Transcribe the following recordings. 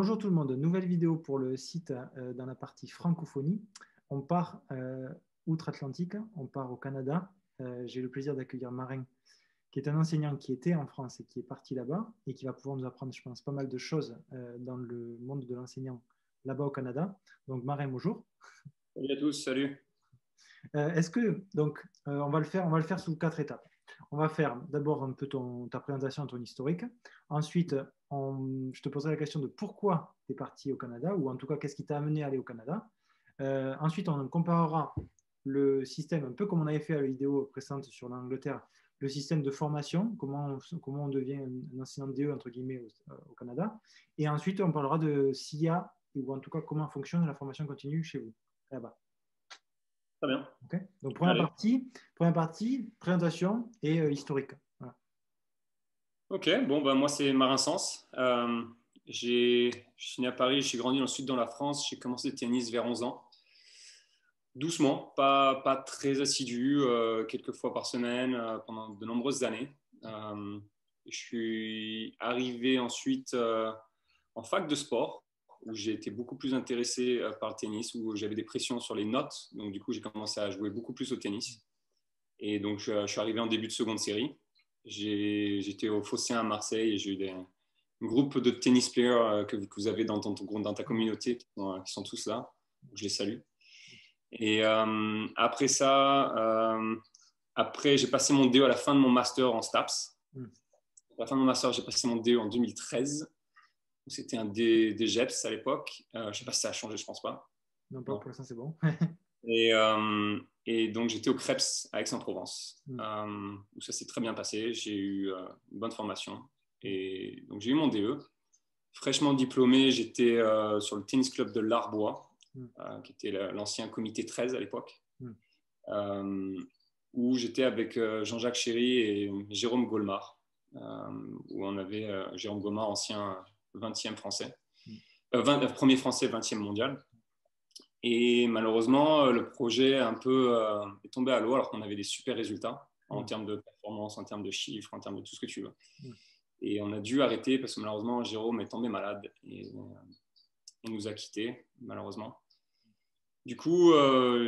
Bonjour tout le monde, nouvelle vidéo pour le site dans la partie francophonie. On part outre-Atlantique, on part au Canada. J'ai le plaisir d'accueillir Marin, qui est un enseignant qui était en France et qui est parti là-bas et qui va pouvoir nous apprendre, je pense, pas mal de choses dans le monde de l'enseignant là-bas au Canada. Donc Marin, bonjour. Salut à tous, salut. On va le faire sous 4 étapes. On va faire d'abord un peu ta présentation, ton historique. Ensuite, je te poserai la question de pourquoi tu es parti au Canada, ou en tout cas, qu'est-ce qui t'a amené à aller au Canada. Ensuite, on comparera le système, un peu comme on avait fait à la vidéo précédente sur l'Angleterre, le système de formation, comment on devient un enseignant DE, entre guillemets, au Canada. Et ensuite, on parlera de s'il y a, ou en tout cas, comment fonctionne la formation continue chez vous, là-bas. Très bien. Okay. Donc, première partie, présentation et historique. Voilà. Ok, bon, bah, moi c'est Marin Sens. Je suis né à Paris, j'ai grandi ensuite dans la France. J'ai commencé le tennis vers 11 ans. Doucement, pas très assidu, quelques fois par semaine pendant de nombreuses années. Je suis arrivé ensuite en fac de sport, où j'ai été beaucoup plus intéressé par le tennis, où j'avais des pressions sur les notes. Donc du coup, j'ai commencé à jouer beaucoup plus au tennis. Et donc, je suis arrivé en début de seconde série. J'étais au Phocéen à Marseille et j'ai eu un groupe de tennis players que vous avez dans ta communauté qui sont tous là. Je les salue. Et après ça, après, j'ai passé mon DE à la fin de mon master en STAPS. À la fin de mon master, j'ai passé mon DE en 2013. C'était un DGEPS à l'époque. Je ne sais pas si ça a changé, je ne pense pas. Non, pas pour l'instant, c'est bon. Et donc, j'étais au CREPS à Aix-en-Provence, où ça s'est très bien passé. J'ai eu une bonne formation. Et donc, j'ai eu mon DE. Fraîchement diplômé, j'étais sur le tennis club de l'Arbois, qui était l'ancien comité 13 à l'époque, où j'étais avec Jean-Jacques Chéry et Jérôme Gaulmard, où on avait Jérôme Gaulmard, ancien 20e français, premier français 20e mondial. Et malheureusement, le projet est tombé à l'eau alors qu'on avait des super résultats en termes de performance, en termes de chiffres, en termes de tout ce que tu veux. Et on a dû arrêter parce que malheureusement, Jérôme est tombé malade et il nous a quittés, malheureusement. Du coup,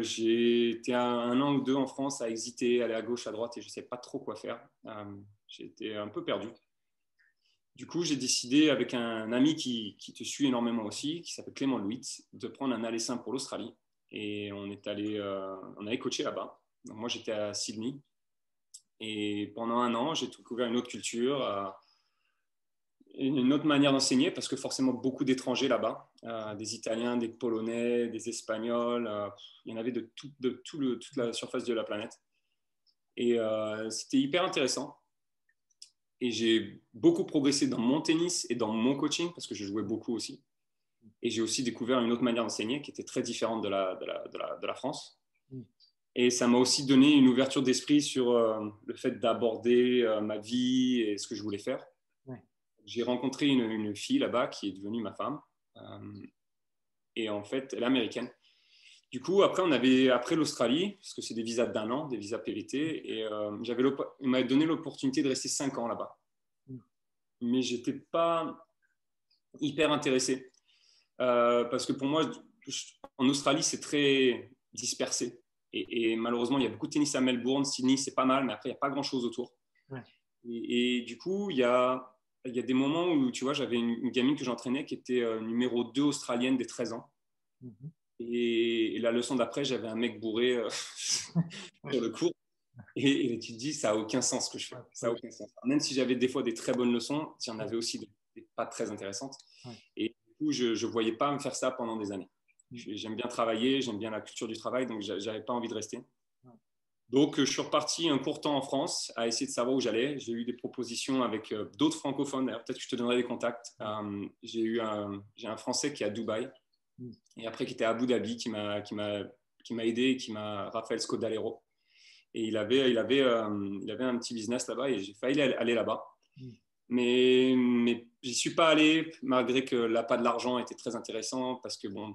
j'ai été un an ou deux en France à hésiter, aller à gauche, à droite et je ne sais pas trop quoi faire. J'ai été un peu perdu. Du coup, j'ai décidé avec un ami qui te suit énormément aussi, qui s'appelle Clément Louit, de prendre un aller simple pour l'Australie. Et on allait coacher là-bas. Donc moi, j'étais à Sydney. Et pendant un an, j'ai découvert une autre culture, une autre manière d'enseigner, parce que forcément beaucoup d'étrangers là-bas, des Italiens, des Polonais, des Espagnols. Il y en avait de toute la surface de la planète. Et c'était hyper intéressant. Et j'ai beaucoup progressé dans mon tennis et dans mon coaching parce que je jouais beaucoup aussi. Et j'ai aussi découvert une autre manière d'enseigner qui était très différente de la France. Et ça m'a aussi donné une ouverture d'esprit sur le fait d'aborder ma vie et ce que je voulais faire. J'ai rencontré une fille là-bas qui est devenue ma femme. Et en fait, elle est américaine. Du coup, après l'Australie, parce que c'est des visas d'1 an, des visas PVT, et il m'a donné l'opportunité de rester 5 ans là-bas. Mais je n'étais pas hyper intéressé. Parce que pour moi, en Australie, c'est très dispersé. Et malheureusement, il y a beaucoup de tennis à Melbourne, Sydney, c'est pas mal, mais après, il n'y a pas grand-chose autour. Ouais. Et du coup, il y a des moments où, tu vois, j'avais une gamine que j'entraînais qui était numéro 2 australienne des 13 ans. Et la leçon d'après, j'avais un mec bourré sur le cours. Et tu te dis, ça n'a aucun sens ce que je fais. Ça a aucun sens. Même si j'avais des fois des très bonnes leçons, il y en avait aussi des pas très intéressantes. Et du coup, je ne voyais pas me faire ça pendant des années. J'aime bien travailler, j'aime bien la culture du travail, donc je n'avais pas envie de rester. Donc, je suis reparti un court temps en France à essayer de savoir où j'allais. J'ai eu des propositions avec d'autres francophones. D'ailleurs, peut-être que je te donnerai des contacts. J'ai un Français qui est à Dubaï et après qui était à Abu Dhabi, qui m'a aidé, Raphaël Scodalero. Et il avait un petit business là-bas et j'ai failli aller là-bas. Mais j'y suis pas allé, malgré que l'appât de l'argent était très intéressant, parce que bon,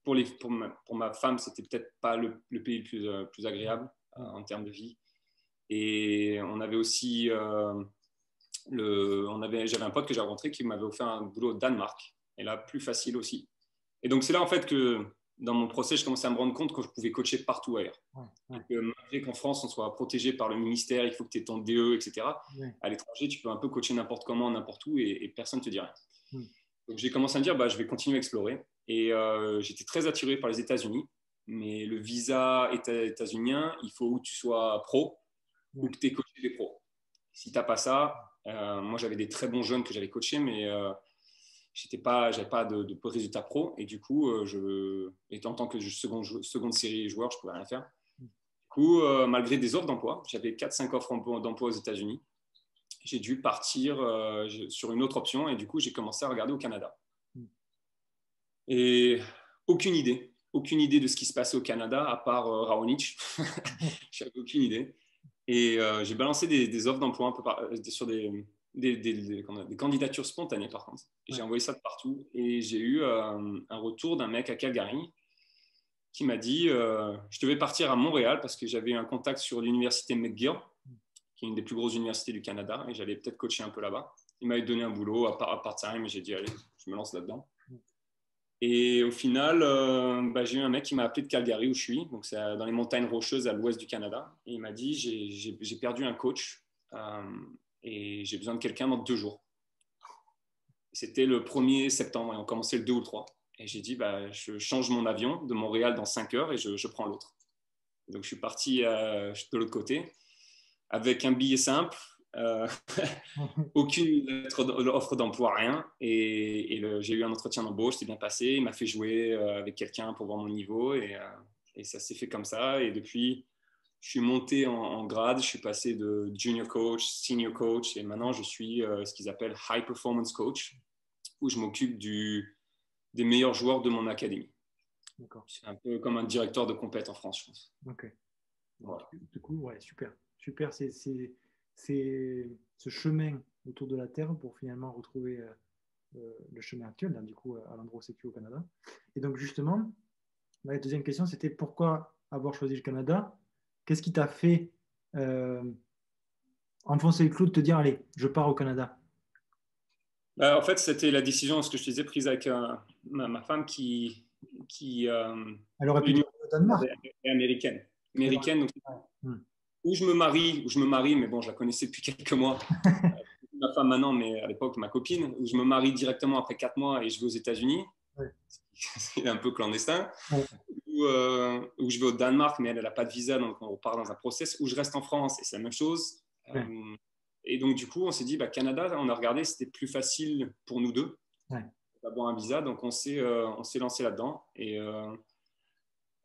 pour ma femme, c'était peut-être pas le pays le plus agréable en termes de vie. Et on avait aussi J'avais un pote que j'ai rencontré qui m'avait offert un boulot au Danemark. Et là, plus facile aussi. Et donc, c'est là, en fait, que dans mon process, je commençais à me rendre compte que je pouvais coacher partout ailleurs. Ouais. Malgré qu'en France, on soit protégé par le ministère, il faut que tu aies ton DE, etc. Ouais. À l'étranger, tu peux un peu coacher n'importe comment, n'importe où, et personne ne te dit rien. Mm. Donc, j'ai commencé à me dire, je vais continuer à explorer. Et j'étais très attiré par les États-Unis. Mais le visa états-unien, il faut que tu sois pro ou que tu aies coaché des pros. Si tu n'as pas ça, moi, j'avais des très bons jeunes que j'avais coachés, mais je n'avais pas de résultats pro. Et du coup, en tant que seconde série joueur, je ne pouvais rien faire. Du coup, malgré des offres d'emploi, j'avais 4-5 offres d'emploi aux États-Unis. J'ai dû partir sur une autre option et du coup, j'ai commencé à regarder au Canada. Et aucune idée de ce qui se passait au Canada, à part Raonic. J'avais aucune idée. Et j'ai balancé des offres d'emploi un peu sur des candidatures spontanées, par contre. J'ai envoyé ça de partout. Et j'ai eu un retour d'un mec à Calgary qui m'a dit je devais partir à Montréal parce que j'avais eu un contact sur l'université McGill, qui est une des plus grosses universités du Canada, et j'allais peut-être coacher un peu là-bas. Il m'avait donné un boulot à part-time et j'ai dit allez, je me lance là-dedans. Et au final, j'ai eu un mec qui m'a appelé de Calgary où je suis, donc c'est dans les montagnes rocheuses à l'ouest du Canada. Et il m'a dit j'ai perdu un coach et j'ai besoin de quelqu'un dans 2 jours. C'était le 1er septembre et on commençait le 2 ou le 3. Et j'ai dit je change mon avion de Montréal dans 5 heures et je prends l'autre. Donc je suis parti de l'autre côté avec un billet simple. Aucune offre d'emploi, rien. Et j'ai eu un entretien d'embauche, c'était bien passé. Il m'a fait jouer avec quelqu'un pour voir mon niveau et ça s'est fait comme ça. Et depuis, je suis monté en grade, je suis passé de junior coach, senior coach et maintenant je suis ce qu'ils appellent high performance coach, où je m'occupe des meilleurs joueurs de mon académie. C'est un peu comme un directeur de compète en France, je pense. Ok. Voilà. Du coup, ouais, super. Super, c'est ce chemin autour de la Terre pour finalement retrouver le chemin actuel, là, du coup, à l'endroit où c'est au Canada. Et donc, justement, la deuxième question, c'était pourquoi avoir choisi le Canada? Qu'est-ce qui t'a fait enfoncer le clou de te dire, allez, je pars au Canada? En fait, c'était la décision, ce que je te disais, prise avec ma femme qui elle aurait pu dire au Danemark. Est américaine. Donc, où je me marie, mais bon, je la connaissais depuis quelques mois. Ma femme maintenant, mais à l'époque, ma copine, où je me marie directement après 4 mois et je vais aux États-Unis. Ouais. C'est un peu clandestin. Ouais. Où je vais au Danemark, mais elle n'a pas de visa, donc on repart dans un process. Où je reste en France et c'est la même chose. Ouais. Et donc, du coup, on s'est dit, Canada, on a regardé, c'était plus facile pour nous deux d'avoir un visa. Donc, on s'est lancé là-dedans. Et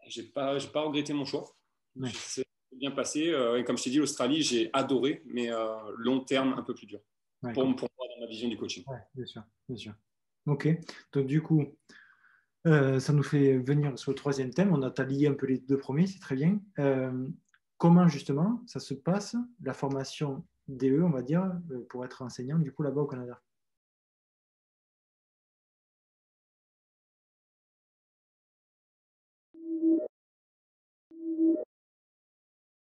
je n'ai pas regretté mon choix. Ouais. C'est bien passé. Et comme je t'ai dit, l'Australie, j'ai adoré, mais long terme, un peu plus dur. Ouais, pour moi, dans ma vision du coaching. Ouais, bien sûr, bien sûr. Ok. Donc, du coup, ça nous fait venir sur le troisième thème. On a lié un peu les 2 premiers, c'est très bien. Comment, justement, ça se passe, la formation DE, on va dire, pour être enseignant, du coup, là-bas au Canada?